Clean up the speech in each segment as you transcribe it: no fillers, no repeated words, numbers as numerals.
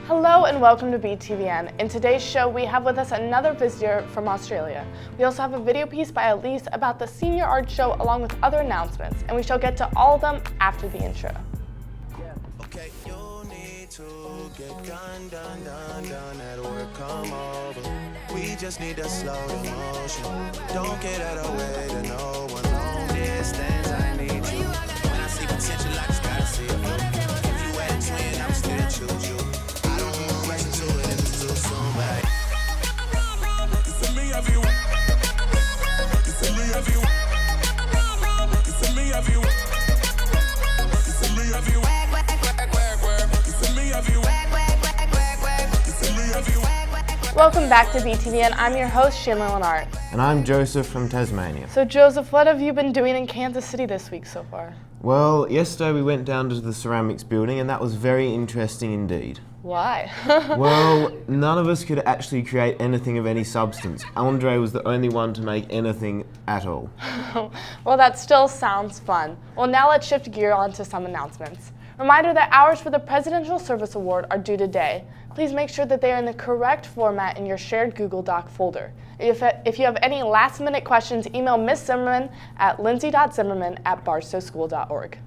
Hello and welcome to BTVN. In today's show, we have with us another visitor from Australia. We also have a video piece by Elise about the senior art show along with other announcements, and we shall get to all of them after the intro. Okay, you need to get done at work, come over. We just need to slow the motion. Don't get out of way to no one. Long distance, I need you. When I see potential, I just gotta see it. If you had a twin, I'm still choose you. I don't wanna rush into it if it's too soon, but you feel me, have you? You feel me, have you? You feel me, have you? You feel me, have you? Welcome back to BTVN. I'm your host, Shanley Lennart. And I'm Joseph from Tasmania. So Joseph, what have you been doing in Kansas City this week so far? Well, yesterday we went down to the ceramics building and that was very interesting indeed. Why? Well, none of us could actually create anything of any substance. Andre was the only one to make anything at all. Well, that still sounds fun. Well, now let's shift gear on to some announcements. Reminder that hours for the Presidential Service Award are due today. Please make sure that they are in the correct format in your shared Google Doc folder. If you have any last-minute questions, email Ms. Zimmerman at lindsay.zimmerman@barstowschool.org.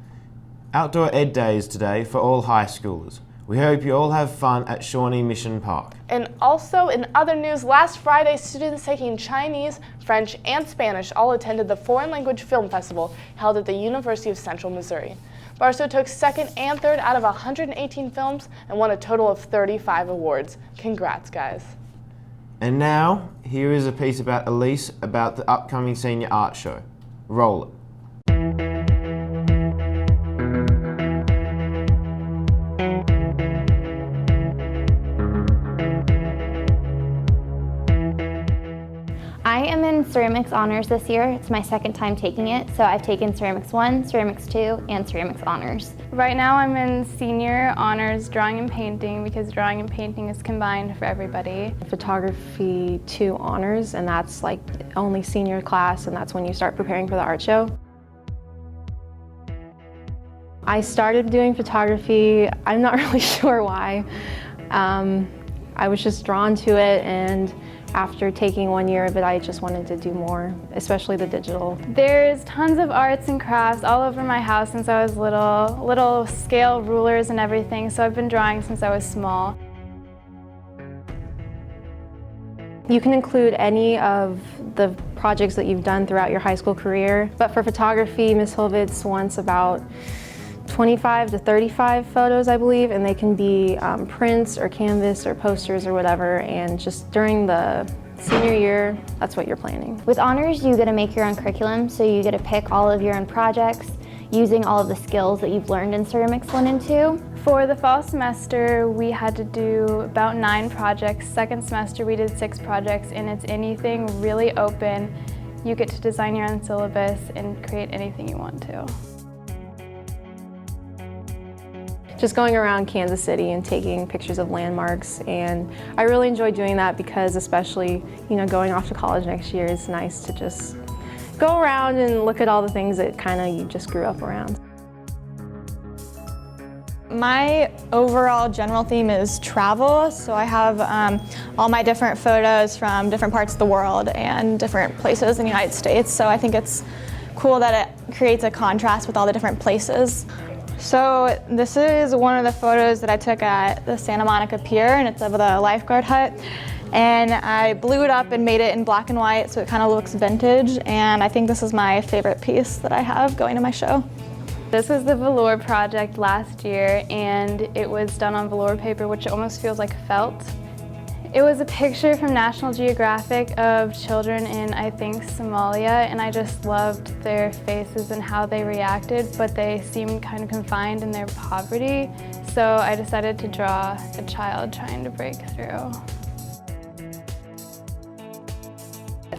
Outdoor Ed Day is today for all high schoolers. We hope you all have fun at Shawnee Mission Park. And also, in other news, last Friday, students taking Chinese, French, and Spanish all attended the Foreign Language Film Festival held at the University of Central Missouri. Barstow took second and third out of 118 films and won a total of 35 awards. Congrats, guys. And now, here is a piece about Elise about the upcoming senior art show. Roll it. I am in Ceramics Honors this year. It's my second time taking it, so I've taken Ceramics 1, Ceramics 2, and Ceramics Honors. Right now I'm in Senior Honors Drawing and Painting because drawing and painting is combined for everybody. Photography 2 Honors, and that's like only senior class, and that's when you start preparing for the art show. I started doing photography, I'm not really sure why. I was just drawn to it, and after taking 1 year of it, I just wanted to do more, especially the digital. There's tons of arts and crafts all over my house since I was little scale rulers and everything, so I've been drawing since I was small. You can include any of the projects that you've done throughout your high school career, but for photography, Ms. Hilvitz wants about 25 to 35 photos, I believe, and they can be prints or canvas or posters or whatever, and just during the senior year, that's what you're planning. With honors, you get to make your own curriculum, so you get to pick all of your own projects using all of the skills that you've learned in Ceramics 1 and 2. For the fall semester, we had to do about 9 projects. Second semester, we did 6 projects, and it's anything really open. You get to design your own syllabus and create anything you want to. Just going around Kansas City and taking pictures of landmarks, and I really enjoy doing that because, especially, going off to college next year, it's nice to just go around and look at all the things that you just grew up around. My overall general theme is travel, so I have all my different photos from different parts of the world and different places in the United States, so I think it's cool that it creates a contrast with all the different places. So this is one of the photos that I took at the Santa Monica Pier, and it's of the lifeguard hut. And I blew it up and made it in black and white so it kind of looks vintage, and I think this is my favorite piece that I have going to my show. This was the velour project last year, and it was done on velour paper, which almost feels like felt. It was a picture from National Geographic of children in, I think, Somalia, and I just loved their faces and how they reacted, but they seemed kind of confined in their poverty, so I decided to draw a child trying to break through.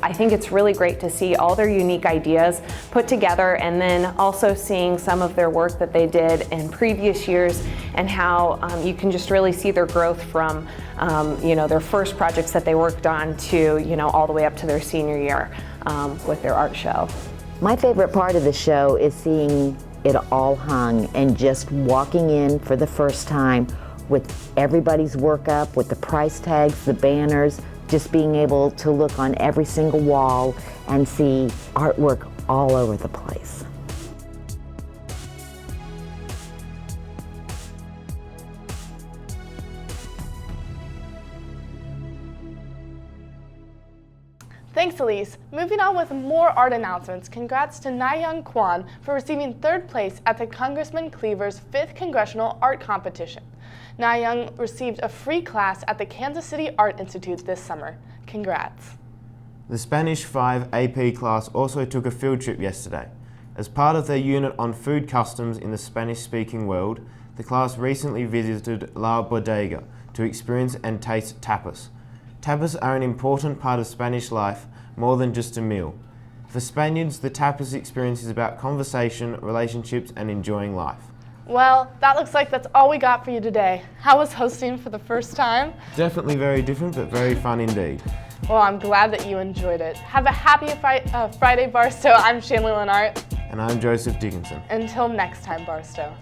I think it's really great to see all their unique ideas put together, and then also seeing some of their work that they did in previous years and how you can just really see their growth from their first projects that they worked on to all the way up to their senior year with their art show. My favorite part of the show is seeing it all hung and just walking in for the first time, with everybody's work up, with the price tags, the banners, just being able to look on every single wall and see artwork all over the place. Thanks, Elise. Moving on with more art announcements, congrats to Na-Young Kwon for receiving 3rd place at the Congressman Cleaver's 5th Congressional Art Competition. Na-Young received a free class at the Kansas City Art Institute this summer. Congrats. The Spanish 5 AP class also took a field trip yesterday. As part of their unit on food customs in the Spanish-speaking world, the class recently visited La Bodega to experience and taste tapas. Tapas are an important part of Spanish life, more than just a meal. For Spaniards, the tapas experience is about conversation, relationships, and enjoying life. Well, that looks like that's all we got for you today. How was hosting for the first time? Definitely very different, but very fun indeed. Well, I'm glad that you enjoyed it. Have a happy Friday, Barstow. I'm Shanley Lennart. And I'm Joseph Dickinson. Until next time, Barstow.